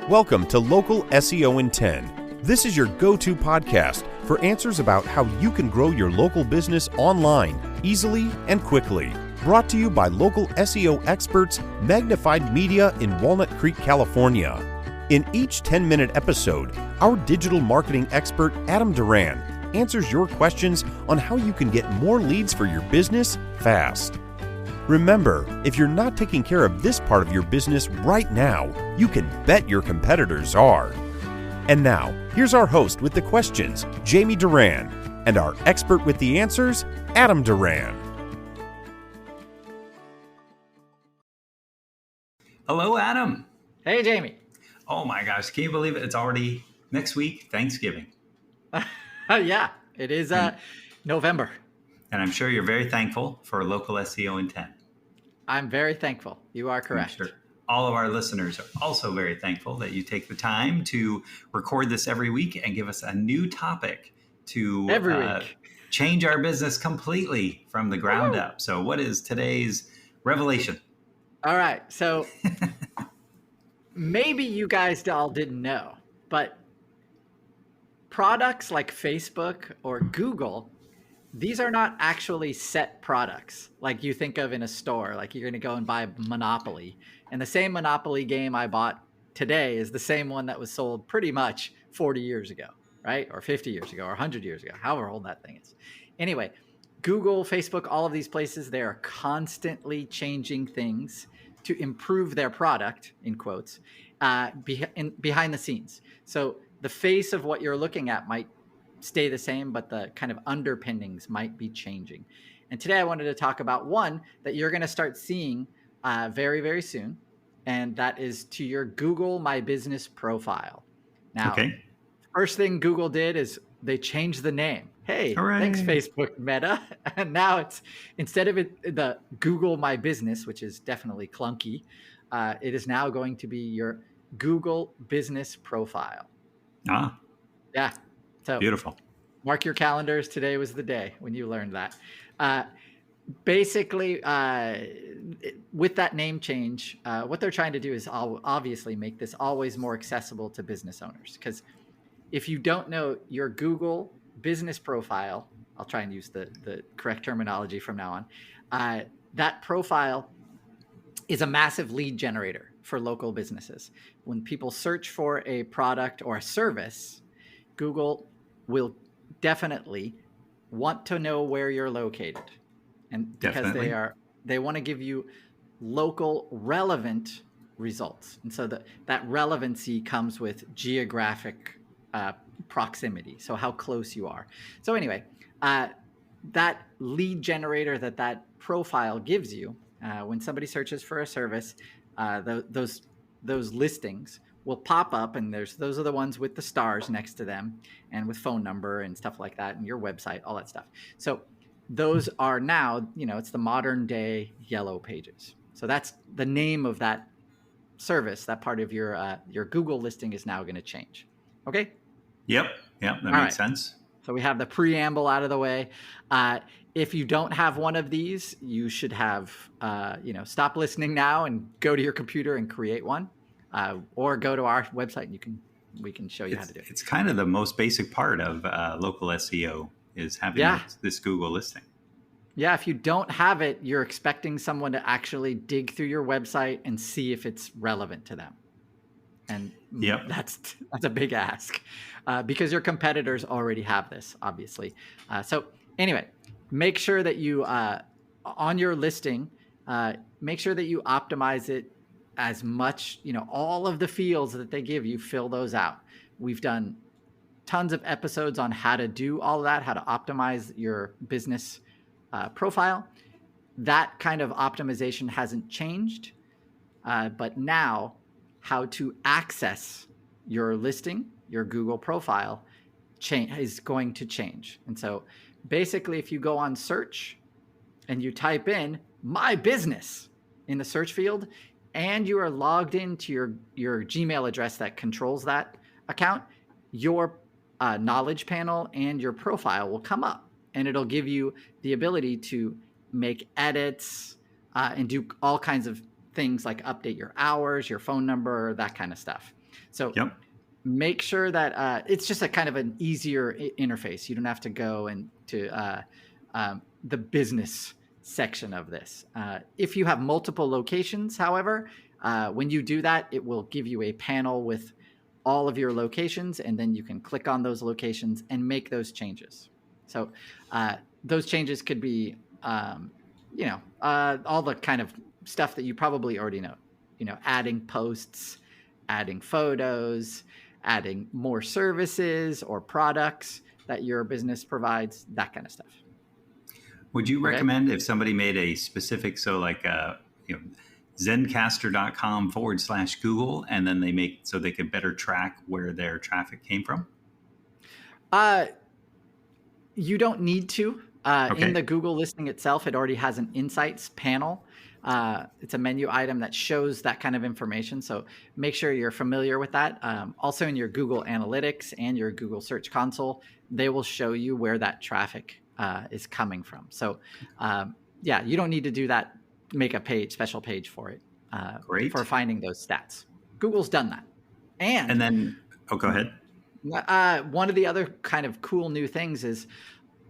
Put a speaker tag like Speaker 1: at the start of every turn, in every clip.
Speaker 1: Welcome to Local SEO in 10. This is your go-to podcast for answers about how you can grow your local business online easily and quickly. Brought to you by local SEO experts Magnified Media in Walnut Creek, California. In each 10-minute episode, our digital marketing expert Adam Duran answers your questions on how you can get more leads for your business fast. Remember, if you're not taking care of this part of your business right now, you can bet your competitors are. And now, here's our host with the questions, Jamie Duran, and our expert with the answers, Adam Duran.
Speaker 2: Hello, Adam.
Speaker 3: Hey, Jamie.
Speaker 2: Oh my gosh, can you believe it? It's already next week, Thanksgiving.
Speaker 3: Yeah, it is November.
Speaker 2: And I'm sure you're very thankful for Local SEO in 10.
Speaker 3: I'm very thankful. You are correct.
Speaker 2: I'm sure all of our listeners are also very thankful that you take the time to record this every week and give us a new topic to change our business completely from the ground up. So what is today's revelation?
Speaker 3: All right. So maybe you guys all didn't know, but products like Facebook or Google, these are not actually set products like you think of in a store. Like you're going to go and buy Monopoly. And the same Monopoly game I bought today is the same one that was sold pretty much 40 years ago, right? Or 50 years ago or 100 years ago, however old that thing is. Anyway, Google, Facebook, all of these places, they are constantly changing things to improve their product, in quotes, behind the scenes. So the face of what you're looking at might stay the same, but the kind of underpinnings might be changing. And today I wanted to talk about one that you're going to start seeing very, very soon. And that is to your Google My Business profile. Now, First thing Google did is they changed the name. Hey, hooray. Thanks, Facebook Meta. And now it's, instead of the Google My Business, which is definitely clunky, it is now going to be your Google Business profile.
Speaker 2: Ah.
Speaker 3: Yeah. So
Speaker 2: beautiful.
Speaker 3: Mark your calendars. Today was the day when you learned that. Basically, with that name change, what they're trying to do is obviously make this always more accessible to business owners. Because if you don't know your Google business profile, I'll try and use the correct terminology from now on, that profile is a massive lead generator for local businesses. When people search for a product or a service, Google will definitely want to know where you're located. And because they want to give you local relevant results. And so that relevancy comes with geographic proximity. So how close you are. So anyway, that lead generator that profile gives you, when somebody searches for a service, those listings will pop up, and those are the ones with the stars next to them and with phone number and stuff like that, and your website, all that stuff. So those are now, it's the modern day yellow pages. So that's the name of that service. That part of your Google listing is now going to change. Okay.
Speaker 2: Yep. That makes sense.
Speaker 3: So we have the preamble out of the way. If you don't have one of these, you should have, stop listening now and go to your computer and create one. Or go to our website and we can show you how to do it.
Speaker 2: It's kind of the most basic part of local SEO is having this Google listing.
Speaker 3: Yeah, if you don't have it, you're expecting someone to actually dig through your website and see if it's relevant to them. And that's a big ask because your competitors already have this, obviously. So anyway, make sure that you, on your listing, make sure that you optimize it as much, all of the fields that they give you, fill those out. We've done tons of episodes on how to do all of that, how to optimize your business profile. That kind of optimization hasn't changed, but now how to access your listing, your Google profile is going to change. And so basically, if you go on search and you type in my business in the search field, and you are logged into your Gmail address that controls that account, your knowledge panel and your profile will come up, and it'll give you the ability to make edits and do all kinds of things like update your hours, your phone number, that kind of stuff. So
Speaker 2: Yep.
Speaker 3: make sure that it's just a kind of an easier interface. You don't have to go into the business section of this. If you have multiple locations, however, when you do that, it will give you a panel with all of your locations, and then you can click on those locations and make those changes. So those changes could be, all the kind of stuff that you probably already know, adding posts, adding photos, adding more services or products that your business provides, that kind of stuff.
Speaker 2: Would you recommend if somebody made a specific, Zencaster.com/Google, and then they could better track where their traffic came from?
Speaker 3: You don't need to. In the Google listing itself, it already has an insights panel. It's a menu item that shows that kind of information. So make sure you're familiar with that. Also in your Google Analytics and your Google Search Console, they will show you where that traffic is coming from. So you don't need to do that, make a special page for it.
Speaker 2: Great.
Speaker 3: For finding those stats. Google's done that.
Speaker 2: And then, go ahead.
Speaker 3: One of the other kind of cool new things is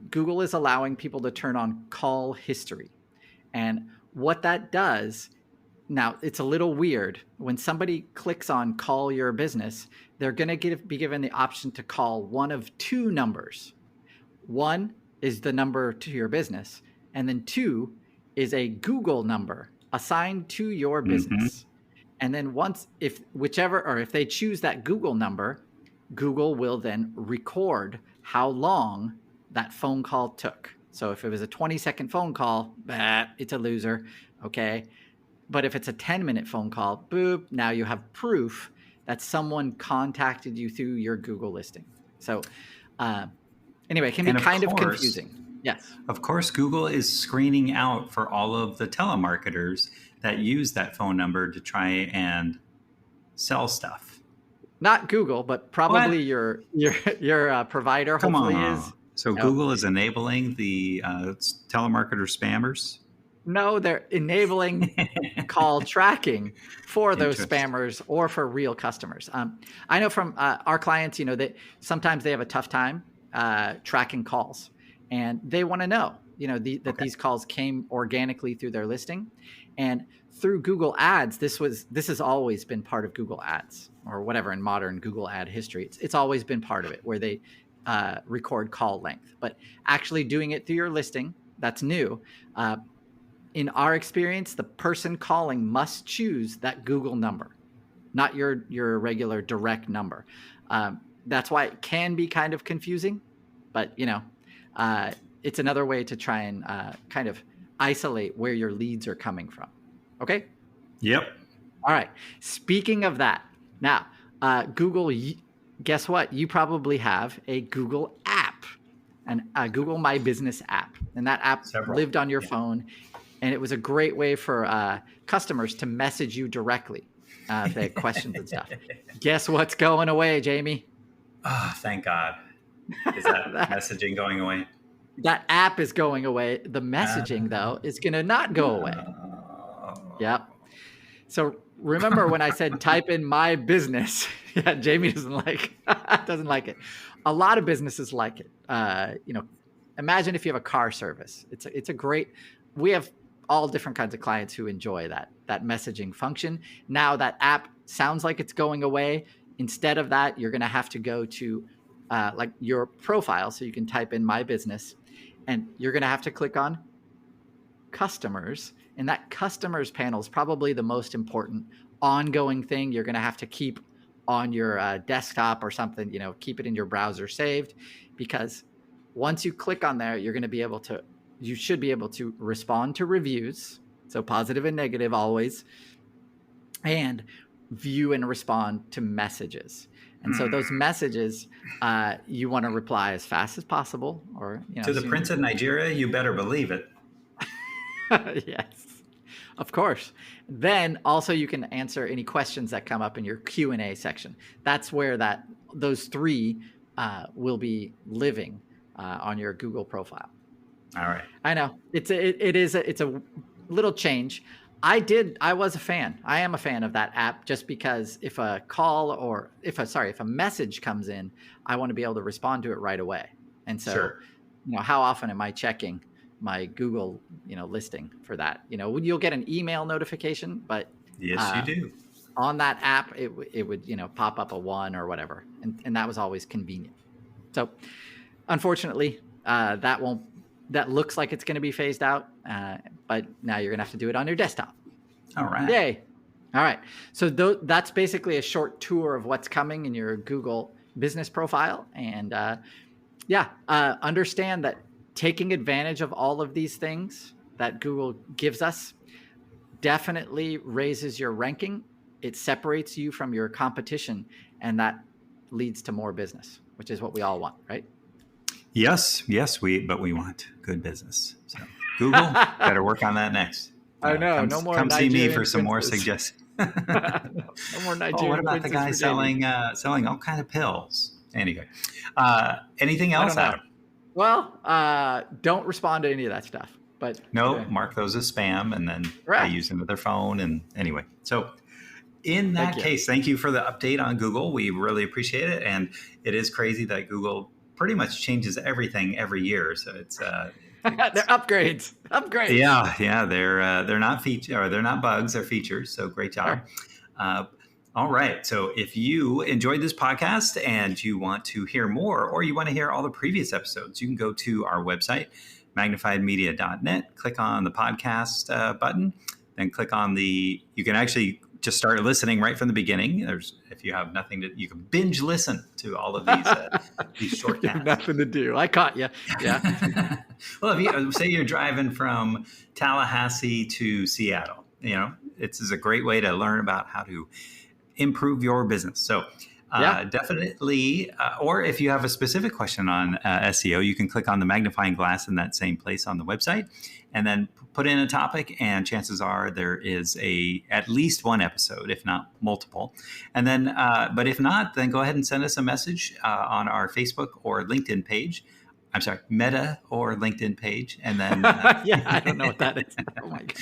Speaker 3: Google is allowing people to turn on call history. And what that does, now it's a little weird. When somebody clicks on call your business, they're going to be given the option to call one of two numbers. One is the number to your business, and then two is a Google number assigned to your business. And then if they choose that Google number, Google will then record how long that phone call took. So if it was a 20-second phone call, it's a loser, okay? But if it's a 10-minute phone call, boop, now you have proof that someone contacted you through your Google listing. So anyway, it can be kind of confusing. Yes.
Speaker 2: Of course, Google is screening out for all of the telemarketers that use that phone number to try and sell stuff.
Speaker 3: Not Google, but probably your provider.
Speaker 2: Come
Speaker 3: hopefully
Speaker 2: on.
Speaker 3: is.
Speaker 2: So Google is enabling the telemarketer spammers?
Speaker 3: No, they're enabling call tracking for those spammers or for real customers. I know from our clients, that sometimes they have a tough time tracking calls, and they want to know, that these calls came organically through their listing, and through Google Ads. This has always been part of Google Ads or whatever in modern Google ad history. It's always been part of it where they record call length, but actually doing it through your listing, that's new. In our experience, the person calling must choose that Google number, not your regular direct number. That's why it can be kind of confusing, but it's another way to try and kind of isolate where your leads are coming from. Okay?
Speaker 2: Yep.
Speaker 3: All right. Speaking of that, now Google, guess what? You probably have a Google app, a Google My Business app, and that app lived on your phone. And it was a great way for customers to message you directly if they had questions and stuff. Guess what's going away, Jamie?
Speaker 2: Oh, thank God. Is that messaging going away?
Speaker 3: That app is going away. The messaging, though, is going to not go away. Yep. So remember when I said type in my business? Yeah, Jamie doesn't like it. A lot of businesses like it. Imagine if you have a car service. It's a great. We have all different kinds of clients who enjoy that messaging function. Now that app sounds like it's going away. Instead of that, you're going to have to go to your profile, so you can type in my business, and you're going to have to click on customers. And that customers panel is probably the most important ongoing thing you're going to have to keep on your desktop or something. Keep it in your browser saved, because once you click on there, you're going to be able to. You should be able to respond to reviews, so positive and negative always, and view and respond to messages. And so those messages, you want to reply as fast as possible, or
Speaker 2: to the Prince of Nigeria. You better believe it.
Speaker 3: Yes, of course. Then also you can answer any questions that come up in your Q&A section. That's where those three will be living on your Google profile.
Speaker 2: All right.
Speaker 3: I know it's a little change. I was a fan. I am a fan of that app just because if a call or if a message comes in, I want to be able to respond to it right away. And so,
Speaker 2: Sure.
Speaker 3: How often am I checking my Google, listing for that? You'll get an email notification, but
Speaker 2: yes, you do.
Speaker 3: On that app, it would, pop up a 1 or whatever. And that was always convenient. So unfortunately, that looks like it's going to be phased out. But now you're going to have to do it on your desktop.
Speaker 2: All right.
Speaker 3: Yay. All right. So that's basically a short tour of what's coming in your Google business profile. And understand that taking advantage of all of these things that Google gives us definitely raises your ranking. It separates you from your competition, and that leads to more business, which is what we all want, right?
Speaker 2: Yes, we want good business. So Google, better work on that next.
Speaker 3: I know. No more.
Speaker 2: Come
Speaker 3: Nigerian
Speaker 2: see me for some more
Speaker 3: princes.
Speaker 2: suggestions.
Speaker 3: No more Nigerian.
Speaker 2: What about the guy selling all kind of pills? Anyway, anything else, Adam?
Speaker 3: Well, don't respond to any of that stuff. But
Speaker 2: mark those as spam, and then they use them with their phone. And anyway, so in that case, thank you for the update on Google. We really appreciate it, and it is crazy that Google pretty much changes everything every year. So it's
Speaker 3: they're upgrades.
Speaker 2: Yeah. They're not they're not bugs. They're features. So great job. Sure. All right. So if you enjoyed this podcast and you want to hear more, or you want to hear all the previous episodes, you can go to our website, magnifiedmedia.net, click on the podcast button, then click on you can actually just start listening right from the beginning. If you have nothing to, you can binge listen to all of these shortcasts.
Speaker 3: Nothing to do. I caught you. Yeah.
Speaker 2: Well, if you say you're driving from Tallahassee to Seattle, this is a great way to learn about how to improve your business. So definitely, or if you have a specific question on SEO, you can click on the magnifying glass in that same place on the website, and then put in a topic, and chances are there is at least one episode, if not multiple. And then, but if not, then go ahead and send us a message on our Facebook or LinkedIn page. I'm sorry, Meta or LinkedIn page. And then,
Speaker 3: I don't know what that is. Oh my God.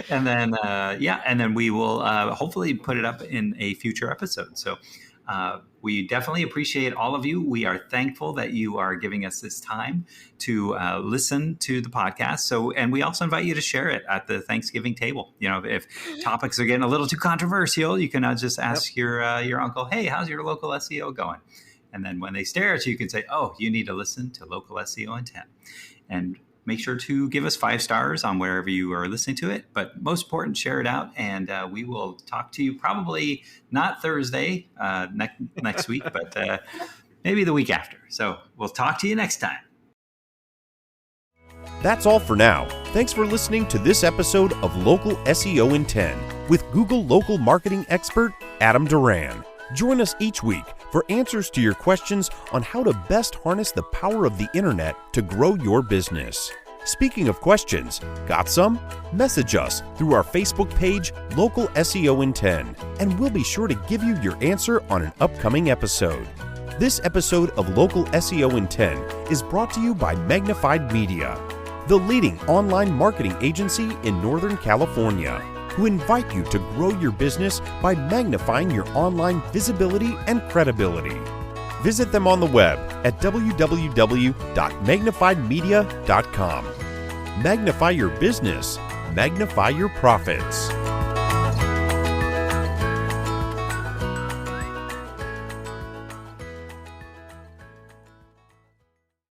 Speaker 2: And then, and then we will hopefully put it up in a future episode. So we definitely appreciate all of you. We are thankful that you are giving us this time to listen to the podcast. And we also invite you to share it at the Thanksgiving table. If topics are getting a little too controversial, you can just ask your uncle, hey, how's your local SEO going? And then when they stare at you, you can say, oh, you need to listen to Local SEO in 10. And make sure to give us 5 stars on wherever you are listening to it. But most important, share it out. And we will talk to you probably not Thursday next week, but maybe the week after. So we'll talk to you next time.
Speaker 1: That's all for now. Thanks for listening to this episode of Local SEO in 10 with Google local marketing expert Adam Duran. Join us each week for answers to your questions on how to best harness the power of the internet to grow your business. Speaking of questions, got some? Message us through our Facebook page, Local SEO in 10, and we'll be sure to give you your answer on an upcoming episode. This episode of Local SEO in 10 is brought to you by Magnified Media, the leading online marketing agency in Northern California, who invite you to grow your business by magnifying your online visibility and credibility. Visit them on the web at www.magnifiedmedia.com. Magnify your business, magnify your profits.